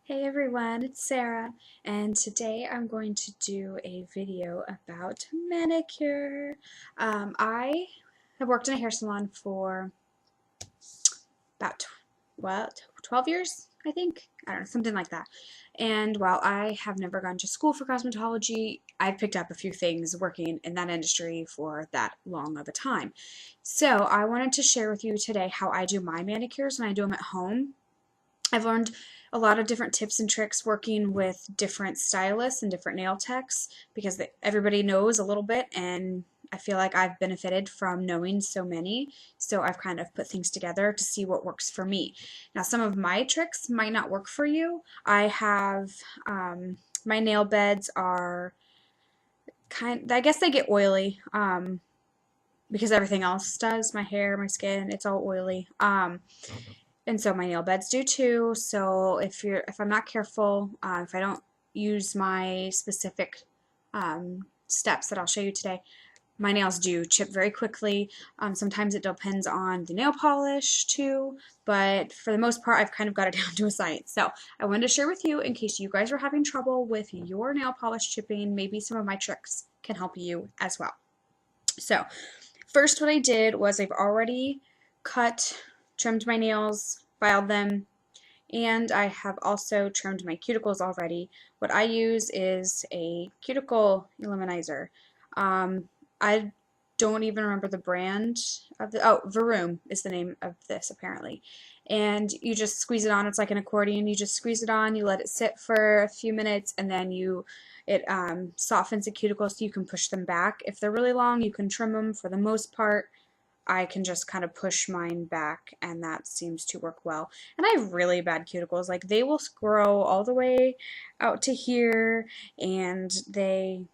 Hey everyone, it's Sarah, and today I'm going to do a video about manicure. I have worked in a hair salon for about 12 years, I think. I don't know, something like that. And while I have never gone to school for cosmetology, I've picked up a few things working in that industry for that long of a time. So I wanted to share with you today how I do my manicures when I do them at home. I've learned a lot of different tips and tricks working with different stylists and different nail techs because everybody knows a little bit, and I feel like I've benefited from knowing so many. So I've kind of put things together to see what works for me. Now, some of my tricks might not work for you. I have my nail beds are I guess they get oily because everything else does. My hair, my skin, it's all oily. And so my nail beds do too. So if I'm not careful, if I don't use my specific steps that I'll show you today, my nails do chip very quickly. Sometimes it depends on the nail polish too, but for the most part, I've kind of got it down to a science. So I wanted to share with you in case you guys are having trouble with your nail polish chipping. Maybe some of my tricks can help you as well. So first, what I did was I've already trimmed my nails, filed them, and I have also trimmed my cuticles already. What I use is a cuticle eliminizer. I don't even remember the brand of Varoom is the name of this apparently. And you just squeeze it on. It's like an accordion. You just squeeze it on, you let it sit for a few minutes, and then it softens the cuticles so you can push them back. If they're really long, you can trim them. For the most part, I can just kind of push mine back, and that seems to work well. And I have really bad cuticles. Like, they will grow all the way out to here, and they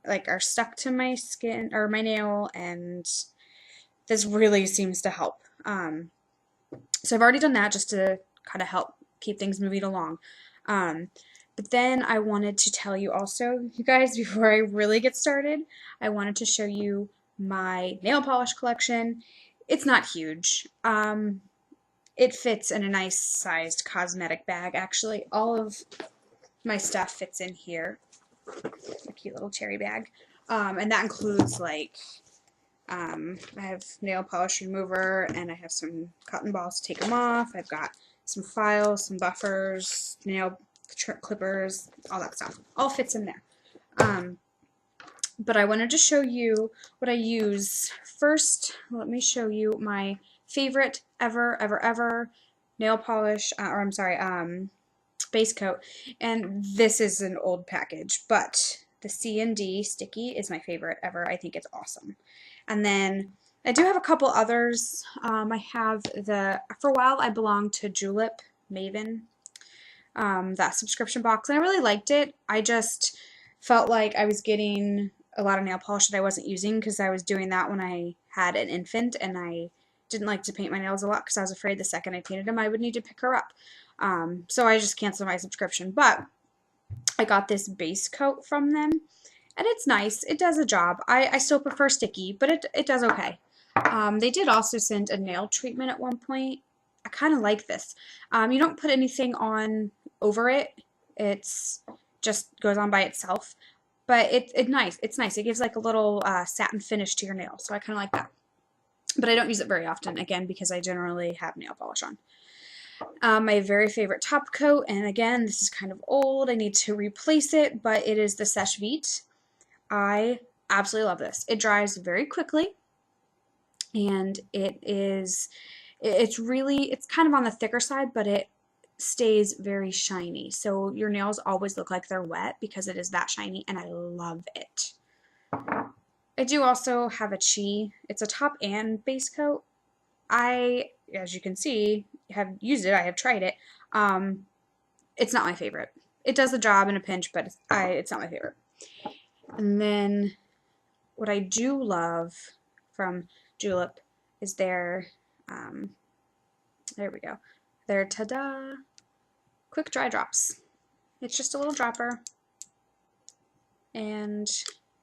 like are stuck to my skin or my nail, and this really seems to help. So I've already done that just to kind of help keep things moving along. Um, but then I wanted to tell you also, you guys, before I really get started, I wanted to show you my nail polish collection. It's not huge. It fits in a nice sized cosmetic bag, actually. All of my stuff fits in here. A cute little cherry bag. And that includes like I have nail polish remover, and I have some cotton balls to take them off. I've got some files, some buffers, nail clippers, all that stuff. All fits in there. But I wanted to show you what I use. First, let me show you my favorite ever nail polish, or I'm sorry, base coat. And this is an old package, but the C&D sticky is my favorite ever. I think it's awesome. And then I do have a couple others. I have for a while I belonged to Julep Maven, that subscription box, and I really liked it. I just felt like I was getting a lot of nail polish that I wasn't using because I was doing that when I had an infant, and I didn't like to paint my nails a lot because I was afraid the second I painted them I would need to pick her up. So I just canceled my subscription, but I got this base coat from them, and it's nice. It does a job. I still prefer sticky, but it does okay. They did also send a nail treatment at one point. I kind of like this. You don't put anything on over it. It's just goes on by itself. But it's nice. It's nice. It gives like a little satin finish to your nail, so I kind of like that. But I don't use it very often, again, because I generally have nail polish on. My very favorite top coat, and again, this is kind of old. I need to replace it, but it is the Sèche Vite. I absolutely love this. It dries very quickly, and it's kind of on the thicker side, but it stays very shiny. So your nails always look like they're wet because it is that shiny, and I love it. I do also have a Chi. It's a top and base coat. As you can see, have used it. I have tried it. It's not my favorite. It does the job in a pinch, but it's not my favorite. And then what I do love from Julep is their, there we go, their ta-da quick dry drops. It's just a little dropper, and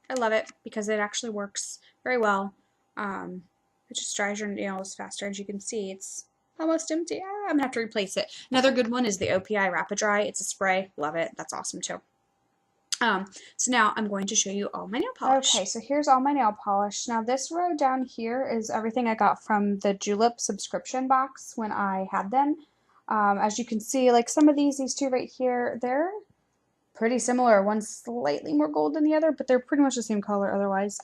I love it because it actually works very well. It just dries your nails faster. As you can see, it's almost empty. Ah, I'm gonna have to replace it. Another good one is the OPI Rapid Dry. It's a spray. Love it. That's awesome too. So now I'm going to show you all my nail polish. Okay, so here's all my nail polish. Now this row down here is everything I got from the Julep subscription box when I had them. As you can see, like some of these two right here, they're pretty similar. One's slightly more gold than the other, but they're pretty much the same color otherwise.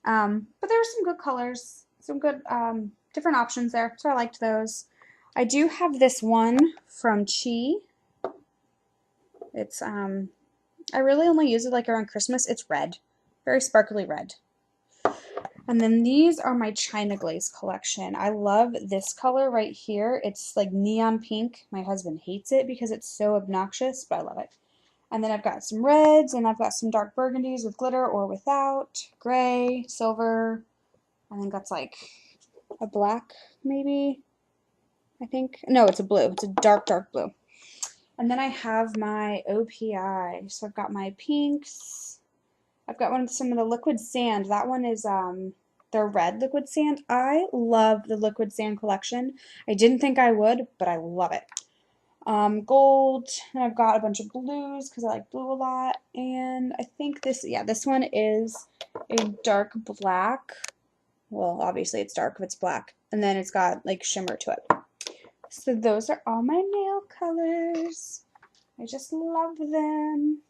But there were some good colors, some good different options there, so I liked those. I do have this one from Chi. It's I really only use it like around Christmas. It's red, very sparkly red. And then these are my China Glaze collection. I love this color right here. It's like neon pink. My husband hates it because it's so obnoxious, but I love it. And then I've got some reds, and I've got some dark burgundies with glitter or without, gray, silver. I think that's like a black, maybe, I think. No, it's a blue. It's a dark, dark blue. And then I have my OPI. So I've got my pinks. I've got some of the liquid sand. That one is the red liquid sand. I love the liquid sand collection. I didn't think I would, but I love it. Gold, and I've got a bunch of blues because I like blue a lot. And I think this one is a dark black. Well, obviously it's dark if it's black. And then it's got like shimmer to it. So those are all my nail colors. I just love them.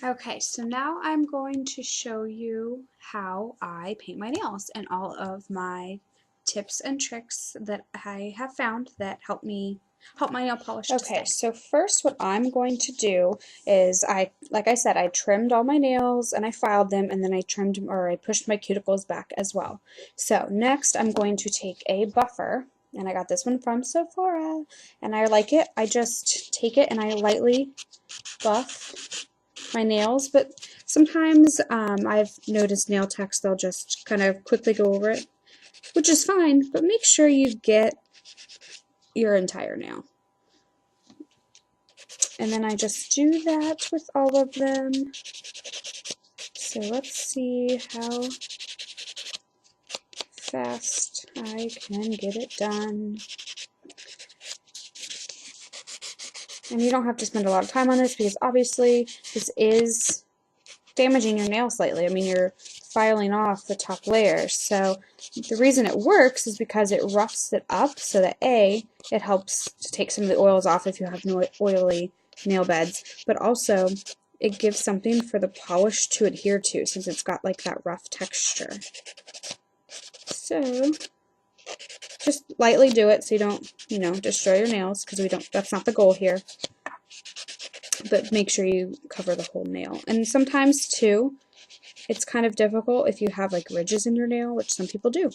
Okay, so now I'm going to show you how I paint my nails and all of my tips and tricks that I have found that help my nail polish to stay. Okay, so first what I'm going to do is like I said, I trimmed all my nails and I filed them, and then I pushed my cuticles back as well. So next I'm going to take a buffer. And I got this one from Sephora, and I like it. I just take it and I lightly buff my nails, but sometimes I've noticed nail techs, they'll just kind of quickly go over it, which is fine, but make sure you get your entire nail. And then I just do that with all of them. So let's see how fast I can get it done. And you don't have to spend a lot of time on this because obviously this is damaging your nail slightly. I mean, you're filing off the top layers. So the reason it works is because it roughs it up so that it helps to take some of the oils off if you have oily nail beds, but also it gives something for the polish to adhere to since it's got like that rough texture. So just lightly do it so you don't, destroy your nails, because that's not the goal here. But make sure you cover the whole nail. And sometimes too, it's kind of difficult if you have like ridges in your nail, which some people do.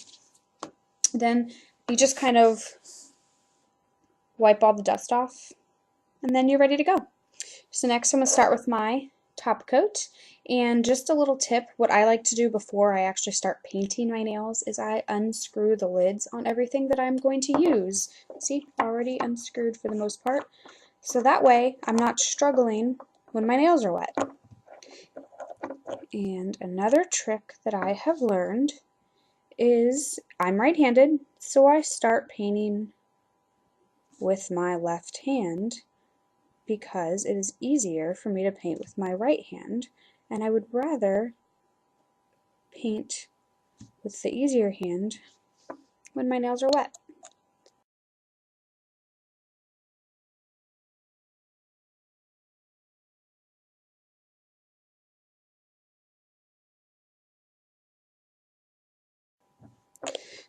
Then you just kind of wipe all the dust off, and then you're ready to go. So next I'm going to start with my top coat. And just a little tip, what I like to do before I actually start painting my nails is I unscrew the lids on everything that I'm going to use. See, already unscrewed for the most part. So that way I'm not struggling when my nails are wet. And another trick that I have learned is I'm right-handed, so I start painting with my left hand because it is easier for me to paint with my right hand, and I would rather paint with the easier hand when my nails are wet.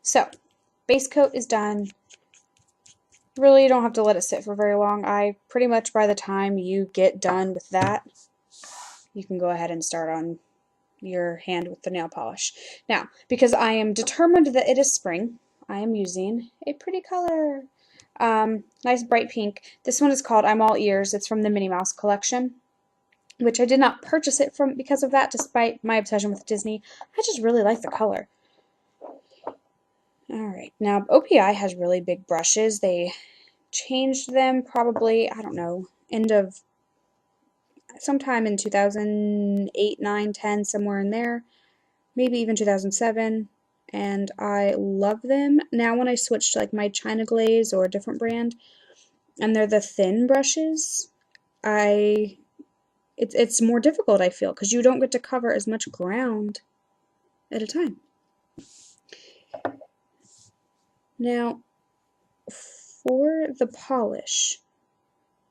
So, base coat is done. Really, you don't have to let it sit for very long. Pretty much by the time you get done with that, you can go ahead and start on your hand with the nail polish. Now, because I am determined that it is spring, I am using a pretty color. Nice bright pink. This one is called I'm All Ears. It's from the Minnie Mouse collection, which I did not purchase it from because of that, despite my obsession with Disney. I just really like the color. Alright, now OPI has really big brushes. They changed them probably, I don't know, sometime in 2008, 9, 10, somewhere in there. Maybe even 2007. and I love them. Now when I switch to like my China Glaze or a different brand, and they're the thin brushes, it's more difficult, I feel, because you don't get to cover as much ground at a time. Now, for the polish,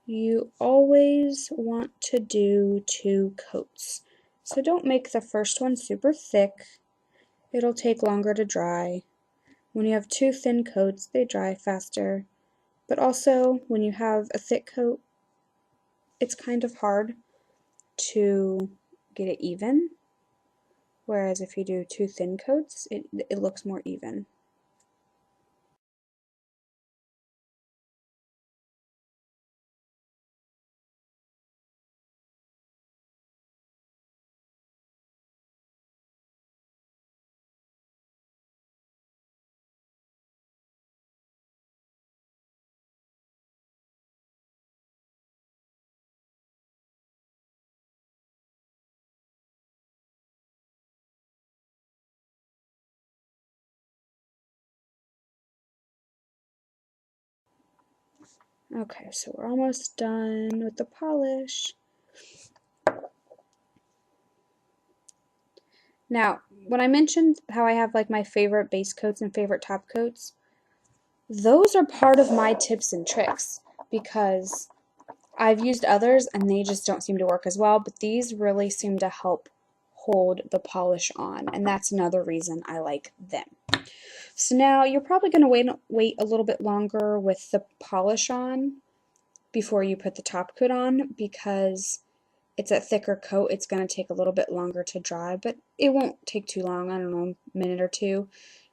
you always want to do 2 coats. So don't make the first one super thick. It'll take longer to dry. When you have 2 thin coats, they dry faster. But also, when you have a thick coat, it's kind of hard to get it even. Whereas if you do 2 thin coats, it looks more even. Okay, so we're almost done with the polish. Now, when I mentioned how I have like my favorite base coats and favorite top coats, those are part of my tips and tricks because I've used others and they just don't seem to work as well, but these really seem to help hold the polish on, and that's another reason I like them. So now you're probably going to wait a little bit longer with the polish on before you put the top coat on because it's a thicker coat. It's going to take a little bit longer to dry, but it won't take too long, I don't know, a minute or two,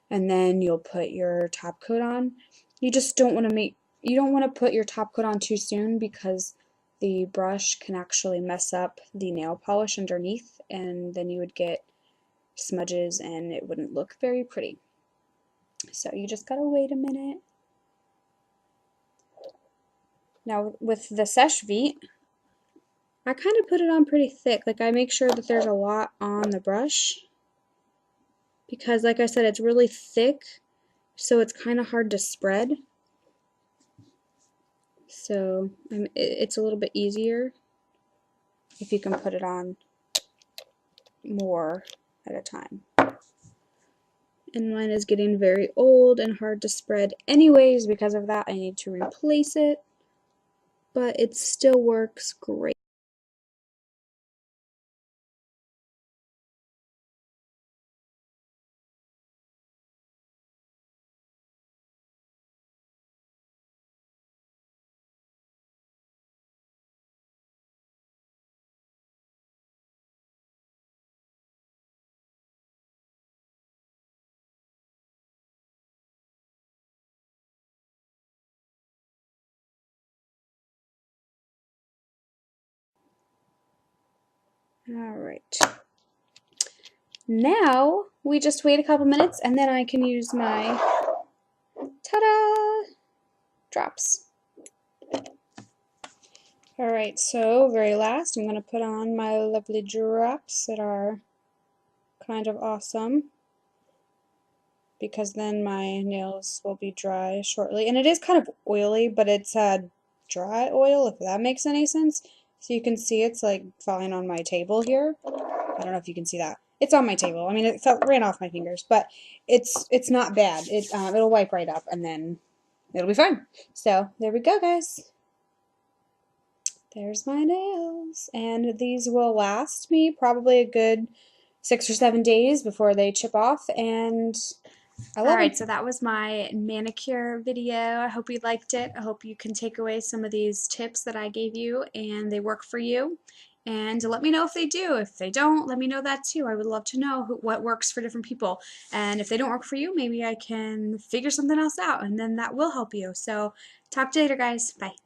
and then you'll put your top coat on. You just don't want to put your top coat on too soon because the brush can actually mess up the nail polish underneath, and then you would get smudges and it wouldn't look very pretty. So you just gotta wait a minute. Now with the Seche Vite, I kind of put it on pretty thick. Like I make sure that there's a lot on the brush because like I said, it's really thick, so it's kind of hard to spread. So it's a little bit easier if you can put it on more at a time. And mine is getting very old and hard to spread anyways. Because of that, I need to replace it, but it still works great. Alright. Now we just wait a couple minutes and then I can use my ta-da drops. Alright, so very last I'm going to put on my lovely drops that are kind of awesome because then my nails will be dry shortly. And it is kind of oily, but it's dry oil, if that makes any sense. So you can see it's like falling on my table here. I don't know if you can see that. It's on my table. I mean, it ran off my fingers, but it's not bad. It'll wipe right up and then it'll be fine. So there we go, guys. There's my nails, and these will last me probably a good 6 or 7 days before they chip off, and I love it. So that was my manicure video. I hope you liked it. I hope you can take away some of these tips that I gave you and they work for you. And let me know if they do. If they don't, let me know that too. I would love to know what works for different people. And if they don't work for you, maybe I can figure something else out and then that will help you. So talk to you later, guys. Bye.